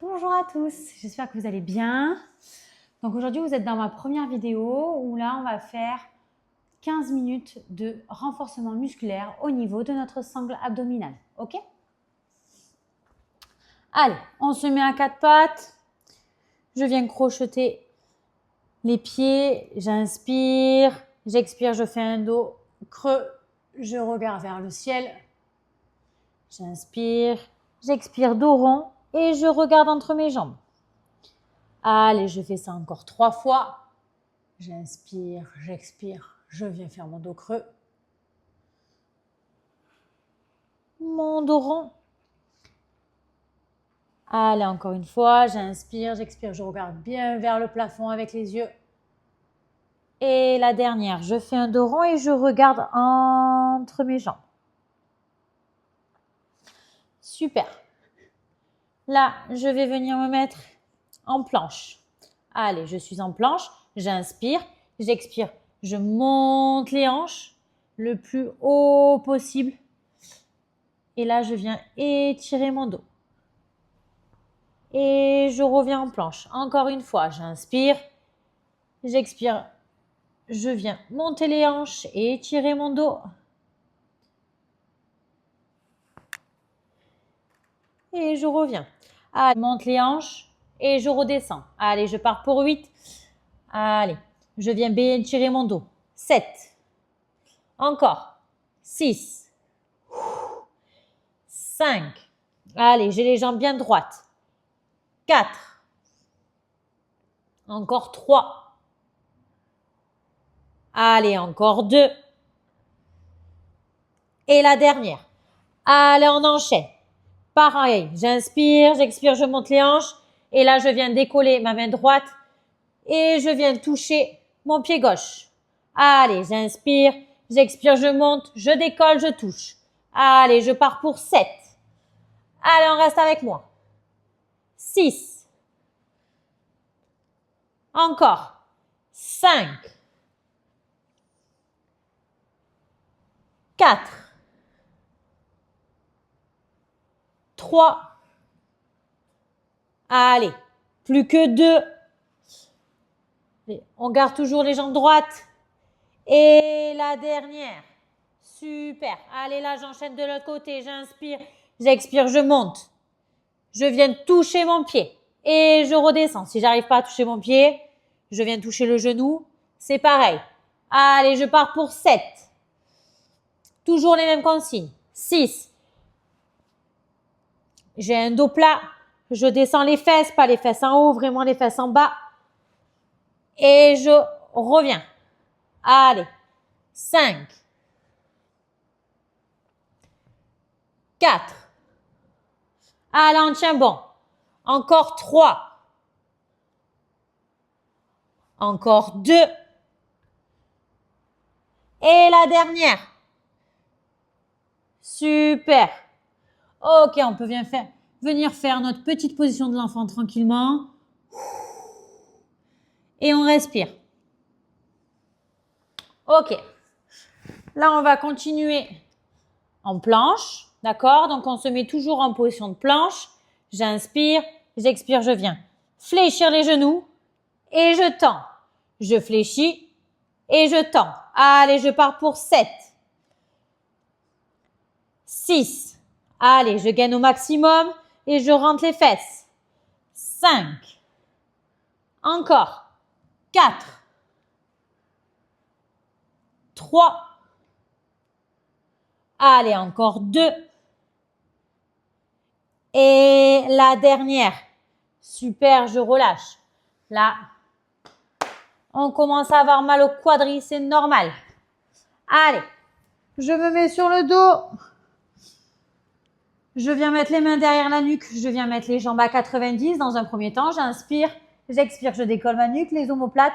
Bonjour à tous, j'espère que vous allez bien. Donc aujourd'hui, vous êtes dans ma première vidéo où là, on va faire 15 minutes de renforcement musculaire au niveau de notre sangle abdominale. Ok? Allez, on se met à quatre pattes. Je viens crocheter les pieds. J'inspire, j'expire, je fais un dos creux. Je regarde vers le ciel. J'inspire, j'expire, dos rond et je regarde entre mes jambes. Allez, je fais ça encore 3 fois. J'inspire, j'expire, je viens faire mon dos creux. Mon dos rond. Allez, encore une fois, j'inspire, j'expire, je regarde bien vers le plafond avec les yeux. Et la dernière, je fais un dos rond et je regarde entre mes jambes. Super. Là, je vais venir me mettre en planche. Allez, je suis en planche, j'inspire, j'expire, je monte les hanches le plus haut possible. Et là, je viens étirer mon dos. Et je reviens en planche. Encore une fois, j'inspire, j'expire, je viens monter les hanches et étirer mon dos. Et je reviens. Allez, je monte les hanches et je redescends. Allez, je pars pour 8. Allez, je viens bien étirer mon dos. 7. Encore. 6. 5. Allez, j'ai les jambes bien droites. 4. Encore 3. Allez, encore 2. Et la dernière. Allez, on enchaîne. Pareil, j'inspire, j'expire, je monte les hanches. Et là, je viens décoller ma main droite. Et je viens toucher mon pied gauche. Allez, j'inspire, j'expire, je monte, je décolle, je touche. Allez, je pars pour 7. Allez, on reste avec moi. 6. Encore. 5. 4. 3. Allez, plus que 2. On garde toujours les jambes droites. Et la dernière. Super. Allez, là, j'enchaîne de l'autre côté. J'inspire, j'expire, je monte. Je viens toucher mon pied. Et je redescends. Si j'arrive pas à toucher mon pied, je viens toucher le genou. C'est pareil. Allez, je pars pour 7. Toujours les mêmes consignes. 6. J'ai un dos plat. Je descends les fesses, pas les fesses en haut, vraiment les fesses en bas. Et je reviens. Allez. 5. 4. Allez, on tient bon. Encore 3. Encore 2. Et la dernière. Super. Ok, on peut venir faire notre petite position de l'enfant tranquillement. Et on respire. Ok. Là, on va continuer en planche. D'accord? Donc, on se met toujours en position de planche. J'inspire, j'expire, je viens fléchir les genoux et je tends. Je fléchis et je tends. Allez, je pars pour 7. 6. Allez, je gagne au maximum et je rentre les fesses. 5. Encore. 4. 3. Allez, encore 2. Et la dernière. Super, je relâche. Là, on commence à avoir mal au quadri, c'est normal. Allez, je me mets sur le dos. Je viens mettre les mains derrière la nuque. Je viens mettre les jambes à 90 dans un premier temps. J'inspire, j'expire, je décolle ma nuque, les omoplates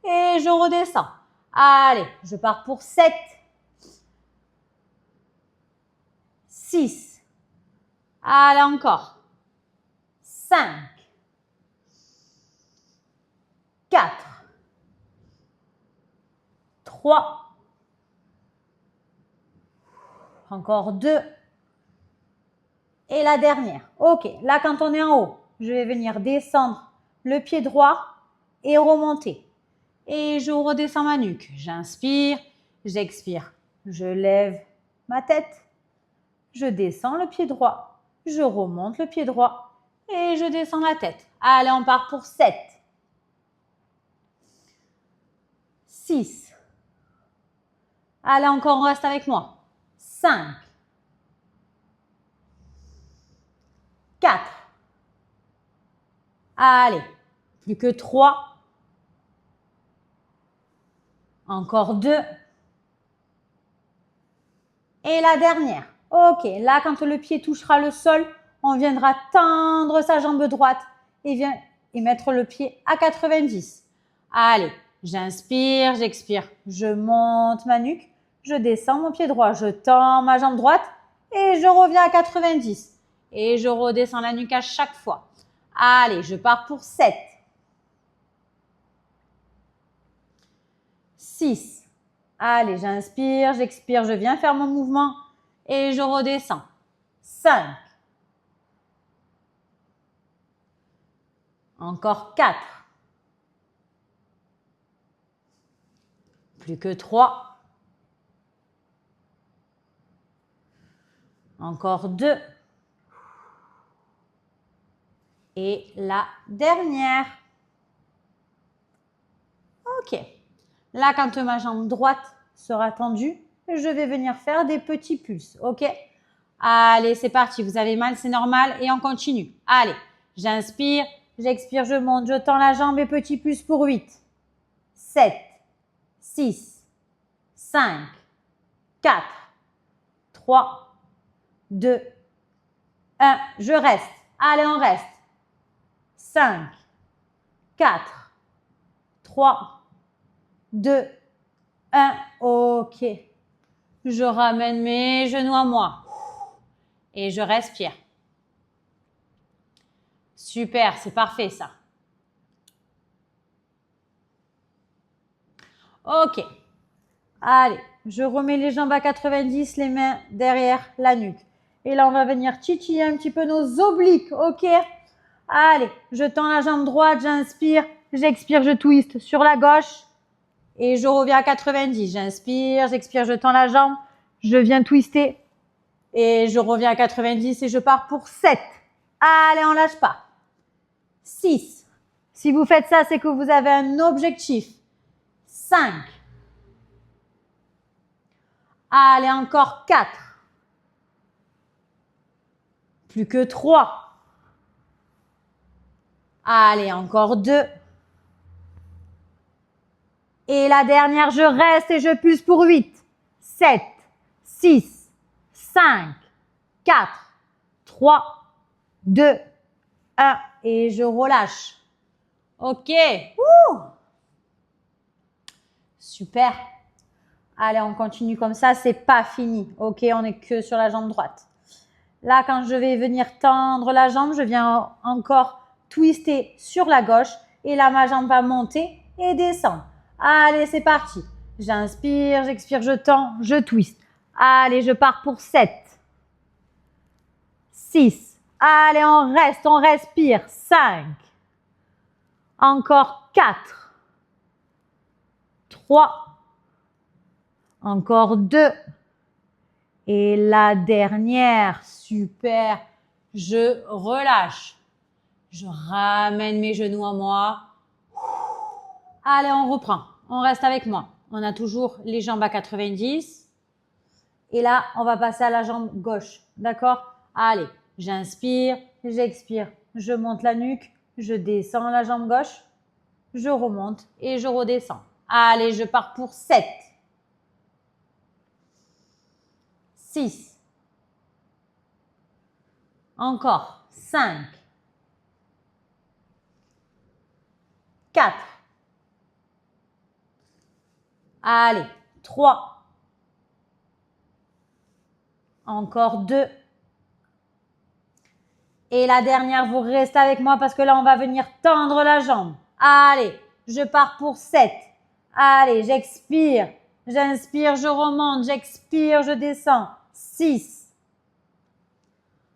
et je redescends. Allez, je pars pour 7. 6. Allez, encore. 5. 4. 3. Encore 2. Et la dernière. Ok, là quand on est en haut, je vais venir descendre le pied droit et remonter. Et je redescends ma nuque. J'inspire, j'expire. Je lève ma tête. Je descends le pied droit. Je remonte le pied droit. Et je descends la tête. Allez, on part pour 7. 6. Allez, encore, on reste avec moi. 5. 4. Allez, plus que 3. Encore 2. Et la dernière. Ok, là, quand le pied touchera le sol, on viendra tendre sa jambe droite et mettre le pied à 90. Allez, j'inspire, j'expire. Je monte ma nuque, je descends mon pied droit, je tends ma jambe droite et je reviens à 90. Et je redescends la nuque à chaque fois. Allez, je pars pour 7. 6. Allez, j'inspire, j'expire, je viens faire mon mouvement et je redescends. 5. Encore 4. Plus que 3. Encore 2. Et la dernière. Ok. Là, quand ma jambe droite sera tendue, je vais venir faire des petits pulses. Ok? Allez, c'est parti. Vous avez mal, c'est normal. Et on continue. Allez, j'inspire, j'expire, je monte, je tends la jambe et petit pulse pour 8. 7, 6, 5, 4, 3, 2, 1. Je reste. Allez, on reste. 5, 4, 3, 2, 1. Ok. Je ramène mes genoux à moi. Et je respire. Super, c'est parfait ça. Ok. Allez, je remets les jambes à 90, les mains derrière la nuque. Et là, on va venir titiller un petit peu nos obliques. Ok? Allez, je tends la jambe droite, j'inspire, j'expire, je twiste sur la gauche. Et je reviens à 90. J'inspire, j'expire, je tends la jambe, je viens twister. Et je reviens à 90 et je pars pour 7. Allez, on lâche pas. 6. Si vous faites ça, c'est que vous avez un objectif. 5. Allez, encore 4. Plus que 3. Allez, encore 2. Et la dernière, je reste et je pulse pour 8. 7, 6, 5, 4, 3, 2, 1. Et je relâche. Ok. Ouh. Super. Allez, on continue comme ça. C'est pas fini. Ok, on est que sur la jambe droite. Là, quand je vais venir tendre la jambe, je viens encore twister sur la gauche. Et là, ma jambe va monter et descendre. Allez, c'est parti. J'inspire, j'expire, je tends, je twiste. Allez, je pars pour 7. 6. Allez, on reste, on respire. 5. Encore 4. 3. Encore 2. Et la dernière. Super. Je relâche. Je ramène mes genoux à moi. Allez, on reprend. On reste avec moi. On a toujours les jambes à 90. Et là, on va passer à la jambe gauche. D'accord? Allez, j'inspire, j'expire. Je monte la nuque. Je descends la jambe gauche. Je remonte et je redescends. Allez, je pars pour 7. 6. Encore. 5. 4. Allez, 3. Encore 2. Et la dernière, vous restez avec moi parce que là, on va venir tendre la jambe. Allez, je pars pour 7. Allez, j'expire. J'inspire, je remonte. J'expire, je descends. 6.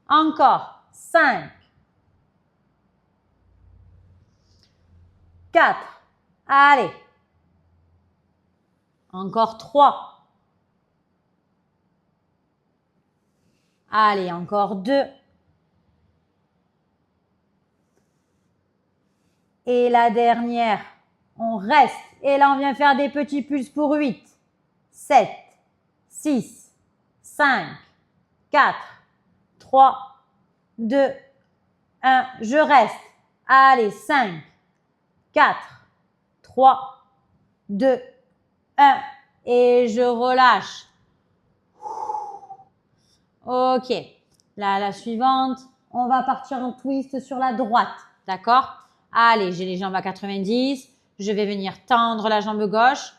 Encore. 5. 4. Allez. Encore 3. Allez, encore 2. Et la dernière, on reste. Et là, on vient faire des petits pulses pour 8, 7, 6, 5, 4, 3, 2, 1. Je reste. Allez, 5, 4, 3, 2, 1. Et je relâche. Ok. Là, la suivante, on va partir en twist sur la droite. D'accord? Allez, j'ai les jambes à 90. Je vais venir tendre la jambe gauche,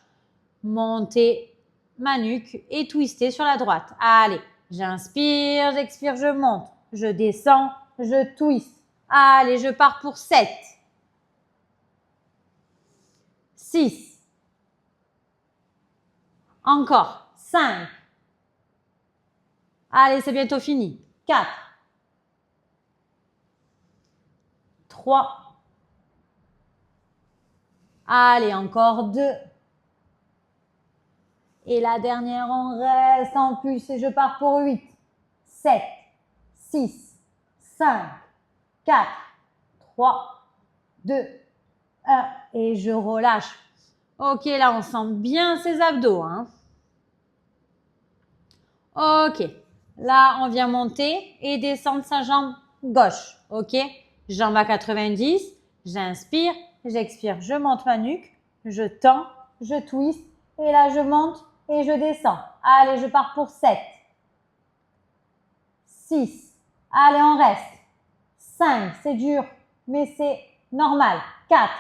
monter ma nuque et twister sur la droite. Allez, j'inspire, j'expire, je monte. Je descends, je twist. Allez, je pars pour 7. 6. Encore. 5. Allez, c'est bientôt fini. 4. 3. Allez, encore 2. Et la dernière, on reste en pulse et je pars pour 8, 7, 6, 5, 4, 3, 2, 1. Et je relâche. Ok, là, on sent bien ses abdos. Hein. Ok. Là, on vient monter et descendre sa jambe gauche. Ok. Jambe à 90. J'inspire, j'expire, je monte ma nuque, je tends, je twist et là, je monte et je descends. Allez, je pars pour 7. 6. Allez, on reste. 5. C'est dur, mais c'est normal. 4.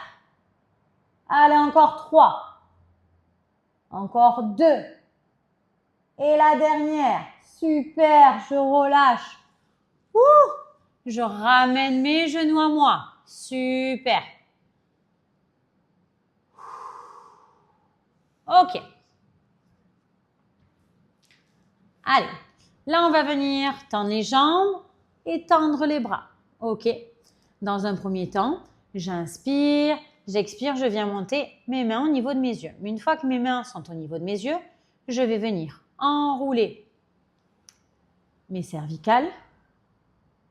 Allez, encore 3. Encore 2. Et la dernière. Super, je relâche. Ouh, je ramène mes genoux à moi. Super. Ok. Allez, là, on va venir tendre les jambes et tendre les bras. Ok. Dans un premier temps, j'inspire, j'expire, je viens monter mes mains au niveau de mes yeux. Mais une fois que mes mains sont au niveau de mes yeux, je vais venir enrouler mes cervicales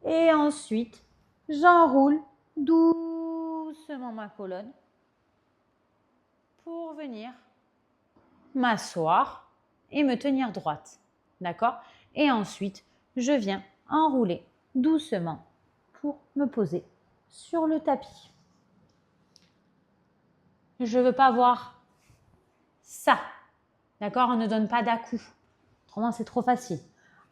et ensuite, j'enroule doucement ma colonne pour venir m'asseoir et me tenir droite. D'accord? Et ensuite, je viens enrouler doucement pour me poser sur le tapis. Je ne veux pas voir ça. D'accord? On ne donne pas d'à-coups. Autrement, c'est trop facile.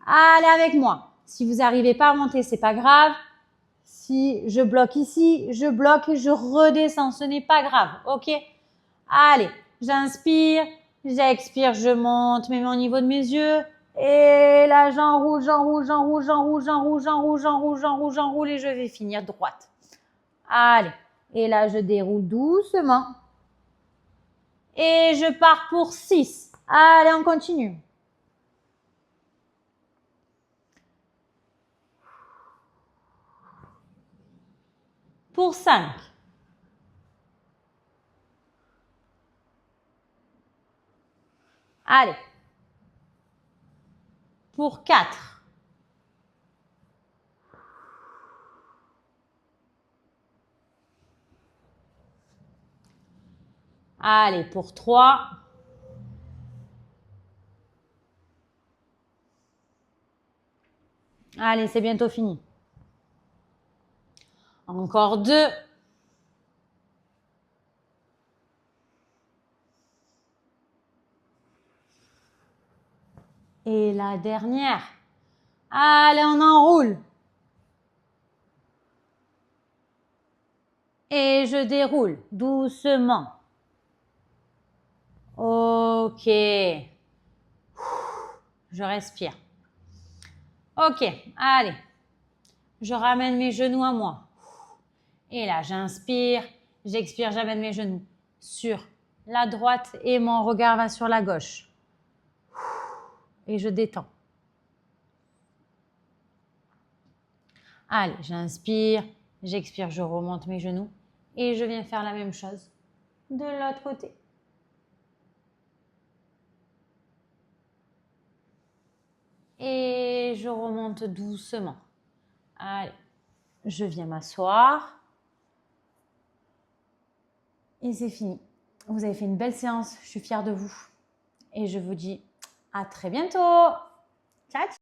Allez avec moi. Si vous n'arrivez pas à monter, c'est pas grave. Si je bloque ici, je bloque et je redescends. Ce n'est pas grave. OK? Allez, j'inspire, j'expire, je monte mes mains au niveau de mes yeux. Et là, j'enroule, j'enroule, j'enroule, j'enroule, j'enroule, j'enroule, j'enroule, j'enroule, j'enroule et je vais finir droite. Allez. Et là, je déroule doucement. Et je pars pour 6. Allez, on continue. Pour 5. Allez. Pour 4. Allez, pour 3. Allez, c'est bientôt fini. Encore 2. Et la dernière. Allez, on enroule. Et je déroule doucement. Ok. Je respire. Ok, allez. Je ramène mes genoux à moi. Et là, j'inspire, j'expire, j'amène mes genoux sur la droite et mon regard va sur la gauche. Et je détends. Allez, j'inspire, j'expire, je remonte mes genoux Et je viens faire la même chose de l'autre côté. Et je remonte doucement. Allez, je viens m'asseoir. Et c'est fini. Vous avez fait une belle séance. Je suis fière de vous. Et je vous dis à très bientôt. Ciao!